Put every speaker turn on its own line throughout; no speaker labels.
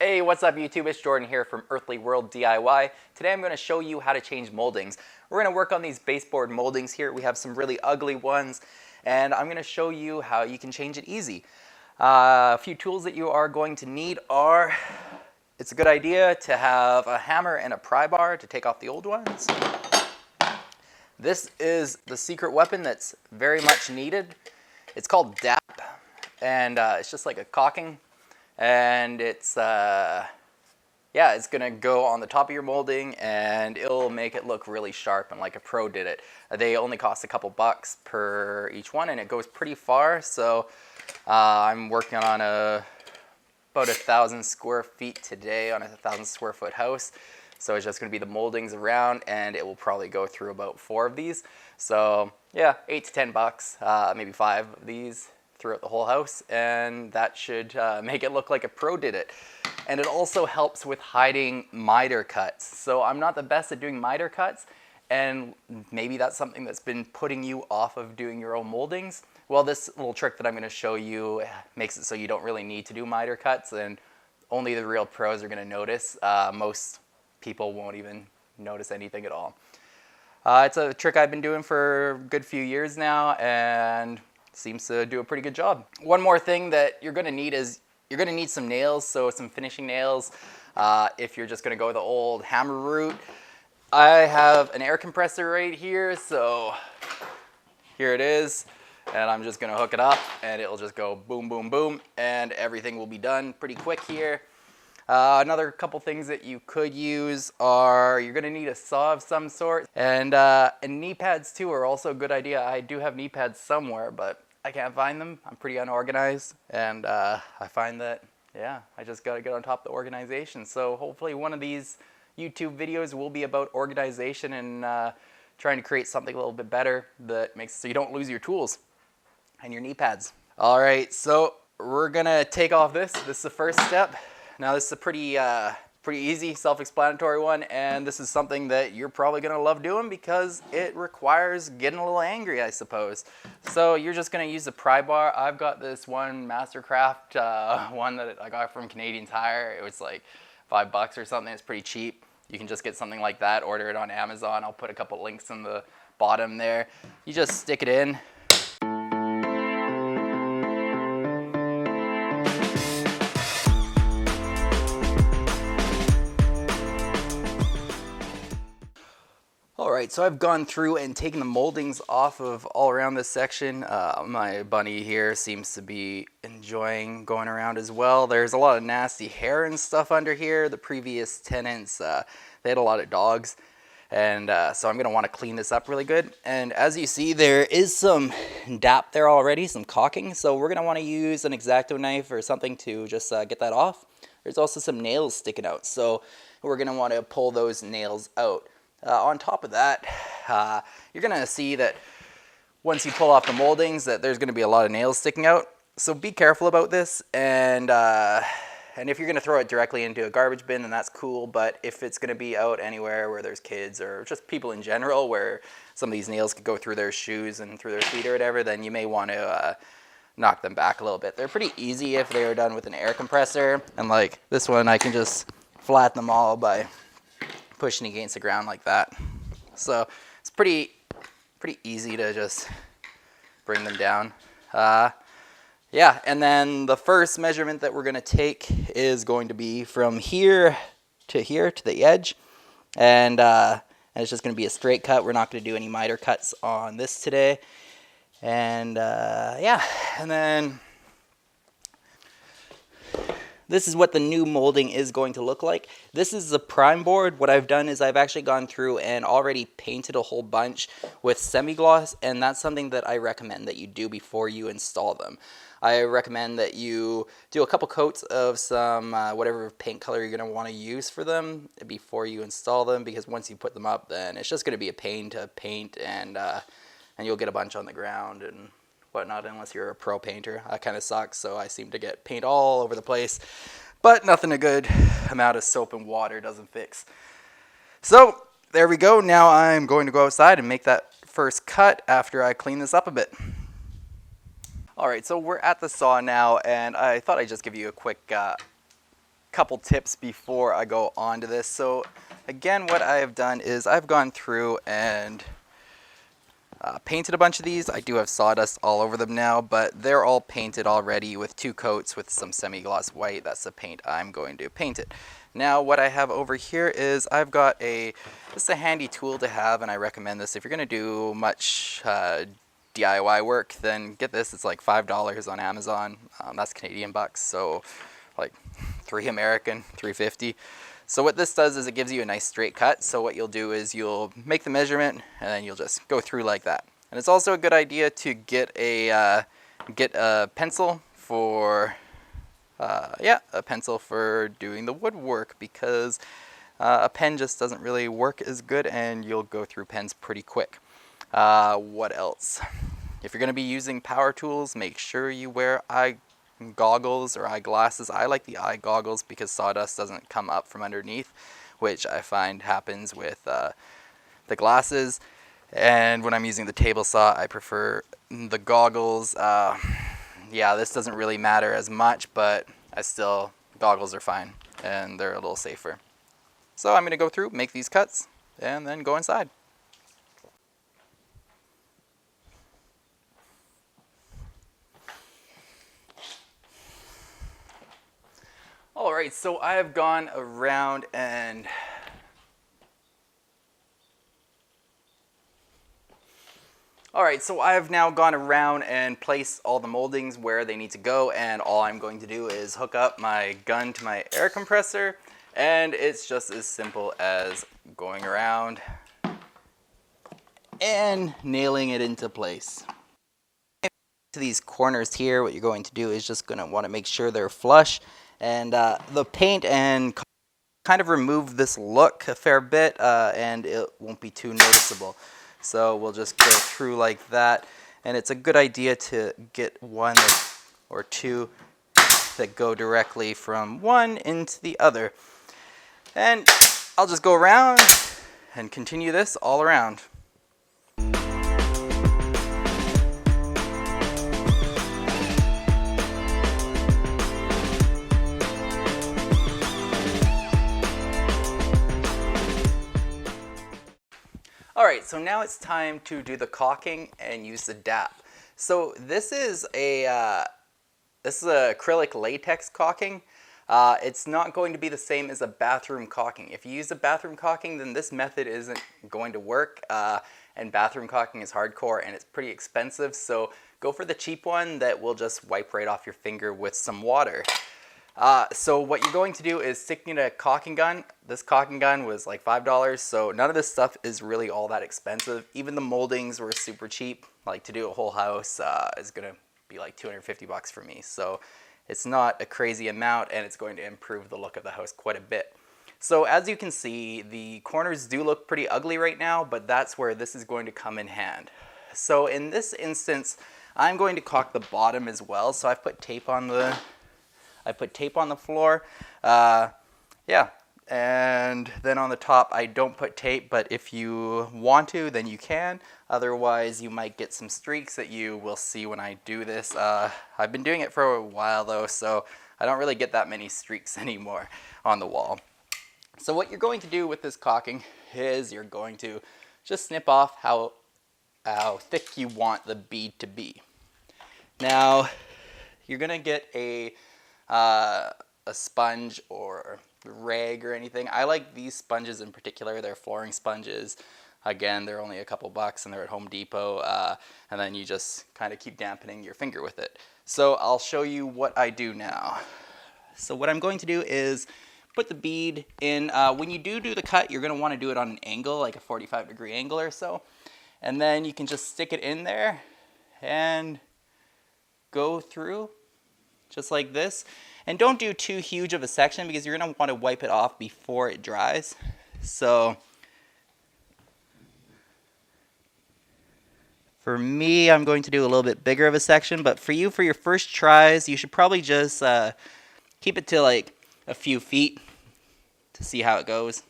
Hey, what's up YouTube? It's Jordan here from Earthly World DIY. Today I'm going to show you how to change moldings. We're going to work on these baseboard moldings here. We have some really ugly ones, and I'm going to show you how you can change it easy. A few tools that you are going to need are, it's a good idea to have a hammer and a pry bar to take off the old ones. This is the secret weapon that's very much needed. It's called DAP, and it's just like a caulking. And it's it's gonna go on the top of your molding, and it'll make it look really sharp and like a pro did it. They only cost a couple bucks per each one, and it goes pretty far. So I'm working on about 1,000 square feet today on a 1,000 square foot house. So it's just gonna be the moldings around, and it will probably go through about 4 of these. So yeah, 8 to 10 bucks, maybe 5 of these throughout the whole house, and that should make it look like a pro did it. And it also helps with hiding miter cuts. So I'm not the best at doing miter cuts, and maybe that's something that's been putting you off of doing your own moldings. Well, this little trick that I'm going to show you makes it so you don't really need to do miter cuts, and only the real pros are going to notice. Most people won't even notice anything at all. It's a trick I've been doing for a good few years now, and seems to do a pretty good job. One more thing that you're going to need is you're going to need some nails, so some finishing nails. If you're just going to go the old hammer route, I have an air compressor right here, so here it is, and I'm just going to hook it up, and it'll just go boom, boom, boom, and everything will be done pretty quick here. Another couple things that you could use are, you're going to need a saw of some sort, and knee pads too are also a good idea. I do have knee pads somewhere, but I can't find them. I'm pretty unorganized, and I find that, yeah, I just got to get on top of the organization. So hopefully one of these YouTube videos will be about organization and trying to create something a little bit better that makes so you don't lose your tools and your knee pads. All right, so we're going to take off this. This is the first step. Now this is a pretty easy, self-explanatory one, and this is something that you're probably going to love doing because it requires getting a little angry, I suppose. So you're just going to use the pry bar. I've got this one Mastercraft one that I got from Canadian Tire. It was like $5 or something. It's pretty cheap. You can just get something like that, order it on Amazon. I'll put a couple links in the bottom there. You just stick it in. Alright, so I've gone through and taken the moldings off of all around this section. My bunny here seems to be enjoying going around as well. There's a lot of nasty hair and stuff under here. The previous tenants, they had a lot of dogs, and so I'm going to want to clean this up really good. And as you see, there is some DAP there already, some caulking, so we're going to want to use an X-Acto knife or something to just get that off. There's also some nails sticking out, so we're going to want to pull those nails out. On top of that, you're going to see that once you pull off the moldings that there's going to be a lot of nails sticking out. So be careful about this, and if you're going to throw it directly into a garbage bin, then that's cool. But if it's going to be out anywhere where there's kids or just people in general where some of these nails could go through their shoes and through their feet or whatever, then you may want to knock them back a little bit. They're pretty easy if they are done with an air compressor, and like this one I can just flatten them all by pushing against the ground like that. So it's pretty easy to just bring them down. Yeah, and then the first measurement that we're going to take is going to be from here to the edge, and it's just going to be a straight cut. We're not going to do any miter cuts on this today. And yeah, and then this is what the new molding is going to look like. This is the prime board. What I've done is I've actually gone through and already painted a whole bunch with semi-gloss, and that's something that I recommend that you do before you install them. I recommend that you do a couple coats of some whatever paint color you're going to want to use for them before you install them, because once you put them up, then it's just going to be a pain to paint, and you'll get a bunch on the ground and whatnot, unless you're a pro painter. That kind of sucks, so I seem to get paint all over the place, but nothing a good amount of soap and water doesn't fix. So there we go. Now I'm going to go outside and make that first cut after I clean this up a bit. Alright, so we're at the saw now, and I thought I'd just give you a quick couple tips before I go on to this. So again, what I have done is I've gone through and painted a bunch of these. I do have sawdust all over them now, but they're all painted already with 2 coats with some semi-gloss white. That's the paint I'm going to paint it. Now what I have over here is I've got this is a handy tool to have, and I recommend this if you're going to do much DIY work. Then get this. It's like $5 on Amazon. That's Canadian bucks, so like $3 American, $3.50. So what this does is it gives you a nice straight cut. So what you'll do is you'll make the measurement and then you'll just go through like that. And it's also a good idea to get a pencil for doing the woodwork, because a pen just doesn't really work as good and you'll go through pens pretty quick. What else? If you're going to be using power tools, make sure you wear eye goggles or eyeglasses. I like the eye goggles because sawdust doesn't come up from underneath, which I find happens with the glasses. And when I'm using the table saw, I prefer the goggles. Yeah, this doesn't really matter as much, but goggles are fine and they're a little safer. So I'm going to go through, make these cuts, and then go inside. Alright, so I have gone around and now gone around and placed all the moldings where they need to go, and all I'm going to do is hook up my gun to my air compressor, and it's just as simple as going around and nailing it into place. To these corners here, what you're going to do is just going to want to make sure they're flush. And the paint and kind of remove this look a fair bit, and it won't be too noticeable. So we'll just go through like that, and it's a good idea to get one or two that go directly from one into the other. And I'll just go around and continue this all around. Alright, so now it's time to do the caulking and use the DAP. So this is acrylic latex caulking. It's not going to be the same as a bathroom caulking. If you use a bathroom caulking, then this method isn't going to work. And bathroom caulking is hardcore and it's pretty expensive. So go for the cheap one that will just wipe right off your finger with some water. So what you're going to do is stick in a caulking gun. This caulking gun was like $5, so none of this stuff is really all that expensive. Even the moldings were super cheap. Like to do a whole house is going to be like 250 bucks for me. So it's not a crazy amount, and it's going to improve the look of the house quite a bit. So as you can see, the corners do look pretty ugly right now, but that's where this is going to come in hand. So in this instance, I'm going to caulk the bottom as well. So I've put tape on the floor, yeah, and then on the top I don't put tape, but if you want to, then you can. Otherwise, you might get some streaks that you will see when I do this. I've been doing it for a while though, so I don't really get that many streaks anymore on the wall. So what you're going to do with this caulking is you're going to just snip off how thick you want the bead to be. Now, you're going to get a sponge or rag or anything. I like these sponges in particular. They're flooring sponges. Again, they're only a couple bucks and they're at Home Depot, and then you just kind of keep dampening your finger with it. So I'll show you what I do now. So what I'm going to do is put the bead in. When you do the cut, you're going to want to do it on an angle, like a 45-degree angle or so. And then you can just stick it in there and go through just like this. And don't do too huge of a section because you're going to want to wipe it off before it dries. So for me, I'm going to do a little bit bigger of a section, but for you, for your first tries, you should probably just keep it to like a few feet to see how it goes.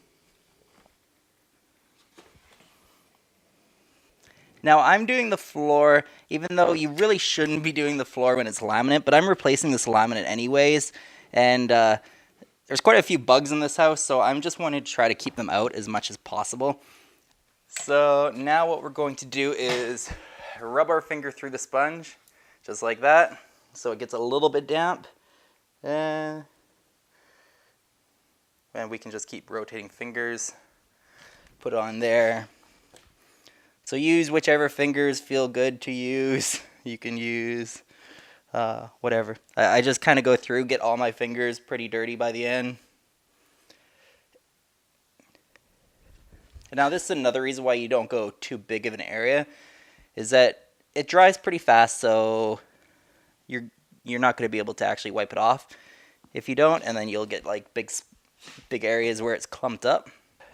Now I'm doing the floor, even though you really shouldn't be doing the floor when it's laminate, but I'm replacing this laminate anyways, and there's quite a few bugs in this house, so I'm just wanting to try to keep them out as much as possible. So now what we're going to do is rub our finger through the sponge, just like that, so it gets a little bit damp. And we can just keep rotating fingers, put on there. So use whichever fingers feel good to use. You can use whatever. I just kind of go through, get all my fingers pretty dirty by the end. And now this is another reason why you don't go too big of an area, is that it dries pretty fast, so you're not going to be able to actually wipe it off if you don't, and then you'll get like big areas where it's clumped up.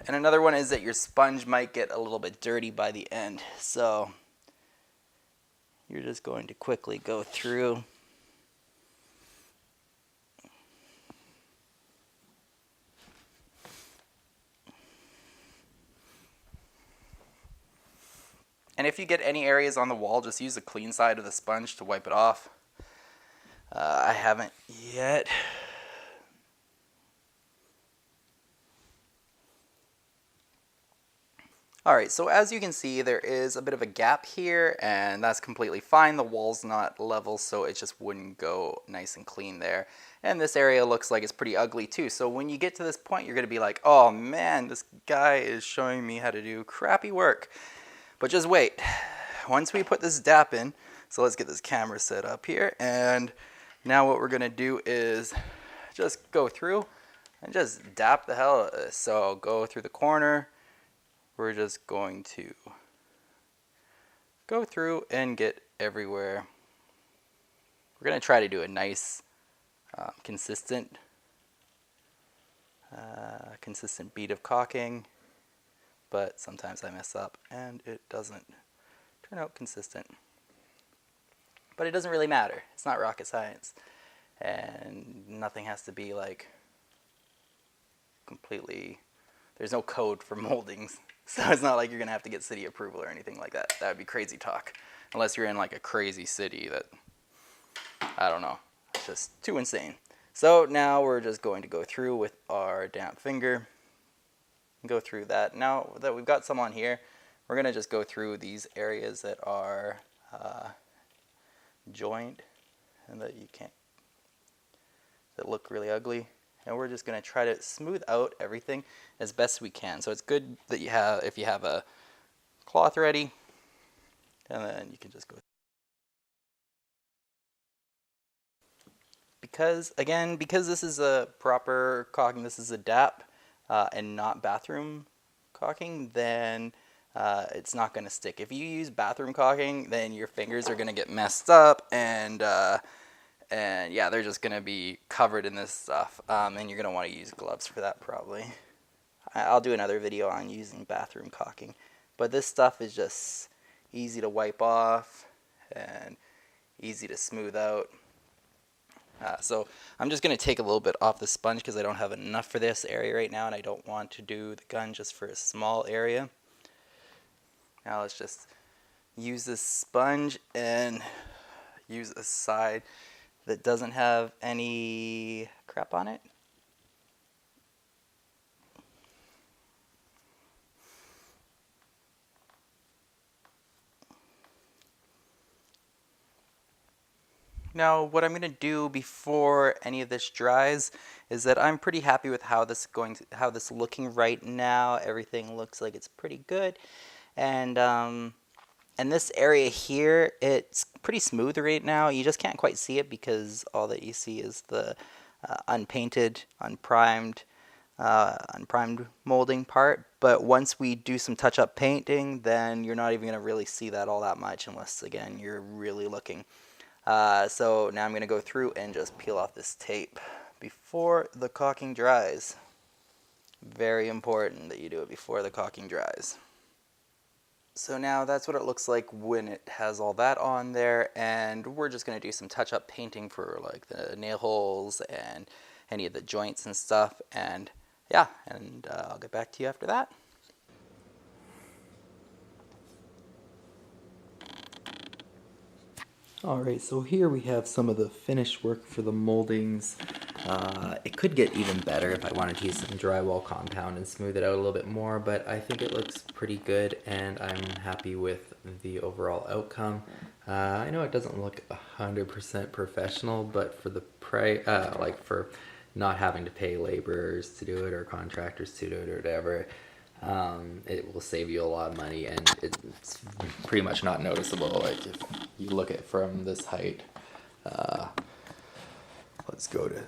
And another one is that your sponge might get a little bit dirty by the end, so you're just going to quickly go through. And if you get any areas on the wall, just use the clean side of the sponge to wipe it off. I haven't yet. Alright, so as you can see, there is a bit of a gap here, and that's completely fine. The wall's not level, so it just wouldn't go nice and clean there. And this area looks like it's pretty ugly too. So when you get to this point, you're going to be like, oh man, this guy is showing me how to do crappy work. But just wait. Once we put this DAP in, so let's get this camera set up here, and now what we're going to do is just go through and just DAP the hell out of this. So go through the corner. We're just going to go through and get everywhere. We're going to try to do a nice, consistent bead of caulking, but sometimes I mess up and it doesn't turn out consistent. But it doesn't really matter. It's not rocket science, and nothing has to be like completely, there's no code for moldings. So it's not like you're going to have to get city approval or anything like that. That would be crazy talk. Unless you're in like a crazy city that, I don't know, it's just too insane. So now we're just going to go through with our damp finger. Go through that. Now that we've got some on here, we're going to just go through these areas that are joint and that you can't, that look really ugly. And we're just going to try to smooth out everything as best we can. So it's good that you have, if you have a cloth ready, and then you can just go. Because this is a proper caulking, this is a DAP and not bathroom caulking, then it's not going to stick. If you use bathroom caulking, then your fingers are going to get messed up, and yeah, they're just going to be covered in this stuff, and you're going to want to use gloves for that probably. I'll do another video on using bathroom caulking, but this stuff is just easy to wipe off and easy to smooth out. So I'm just going to take a little bit off the sponge because I don't have enough for this area right now, and I don't want to do the gun just for a small area. Now let's just use this sponge and use a side that doesn't have any crap on it. Now what I'm going to do before any of this dries is that I'm pretty happy with how this is looking right now. Everything looks like it's pretty good, and this area here, it's pretty smooth right now. You just can't quite see it because all that you see is the unpainted, unprimed molding part. But once we do some touch-up painting, then you're not even going to really see that all that much unless, again, you're really looking. So now I'm going to go through and just peel off this tape before the caulking dries. Very important that you do it before the caulking dries. So now that's what it looks like when it has all that on there, and we're just going to do some touch-up painting for like the nail holes and any of the joints and stuff, and yeah, and I'll get back to you after that. Alright, so here we have some of the finished work for the moldings. It could get even better if I wanted to use some drywall compound and smooth it out a little bit more, but I think it looks pretty good and I'm happy with the overall outcome. I know it doesn't look 100% professional, but for the like for not having to pay laborers to do it or contractors to do it or whatever, it will save you a lot of money, and it's pretty much not noticeable. Like if you look at it from this height, let's go to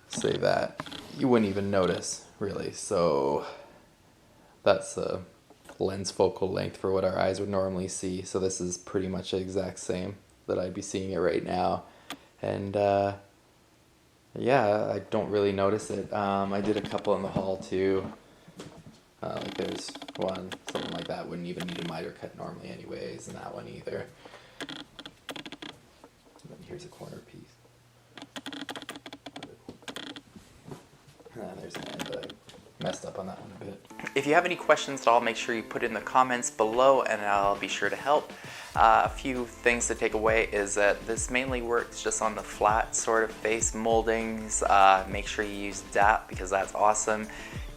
say that, you wouldn't even notice really. So that's the lens focal length for what our eyes would normally see. So this is pretty much the exact same that I'd be seeing it right now. And yeah, I don't really notice it. I did a couple in the hall too. Like there's one, something like that wouldn't even need a miter cut normally anyways, and that one either. And then here's a corner piece. There's an end, but I messed up on that one a bit. If you have any questions at all, make sure you put it in the comments below and I'll be sure to help. A few things to take away is that this mainly works just on the flat sort of face moldings. Make sure you use DAP because that's awesome.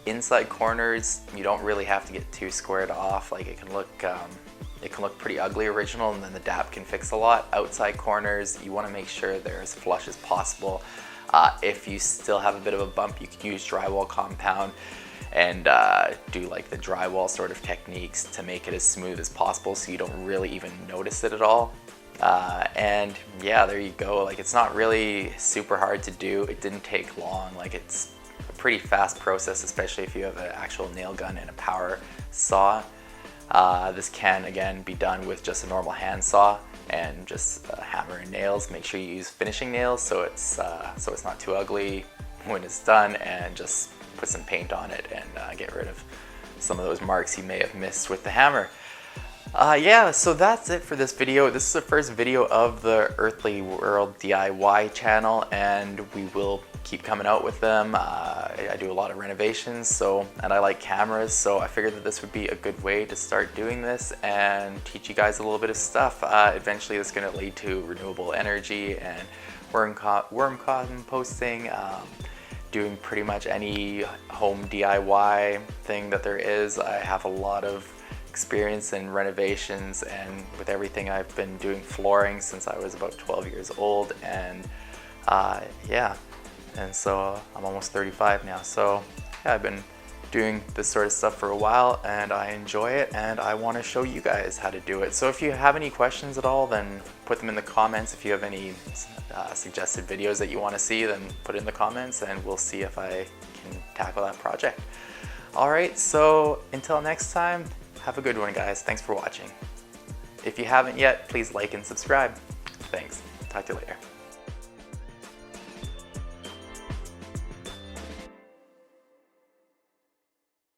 Inside corners, you don't really have to get too squared off. Like it can look pretty ugly original, and then the DAP can fix a lot. Outside corners, you want to make sure they're as flush as possible. If you still have a bit of a bump, you can use drywall compound and do like the drywall sort of techniques to make it as smooth as possible so you don't really even notice it at all. And yeah, there you go. Like it's not really super hard to do. It didn't take long. Like it's a pretty fast process, especially if you have an actual nail gun and a power saw. This can again be done with just a normal hand saw and just a hammer and nails. Make sure you use finishing nails so it's not too ugly when it's done, and just put some paint on it and get rid of some of those marks you may have missed with the hammer. Yeah, so that's it for this video. This is the first video of the Earthly World DIY channel, and we will keep coming out with them. I do a lot of renovations, and I like cameras, so I figured that this would be a good way to start doing this and teach you guys a little bit of stuff. Eventually this is going to lead to renewable energy and worm composting, doing pretty much any home DIY thing that there is. I have a lot of experience in renovations, and with everything I've been doing flooring since I was about 12 years old, and yeah, and so I'm almost 35 now, so yeah, I've been doing this sort of stuff for a while and I enjoy it, and I want to show you guys how to do it. So if you have any questions at all, then put them in the comments. If you have any suggested videos that you want to see, then put it in the comments and we'll see if I can tackle that project. Alright, so until next time, have a good one guys. Thanks for watching. If you haven't yet, please like and subscribe. Thanks. Talk to you later.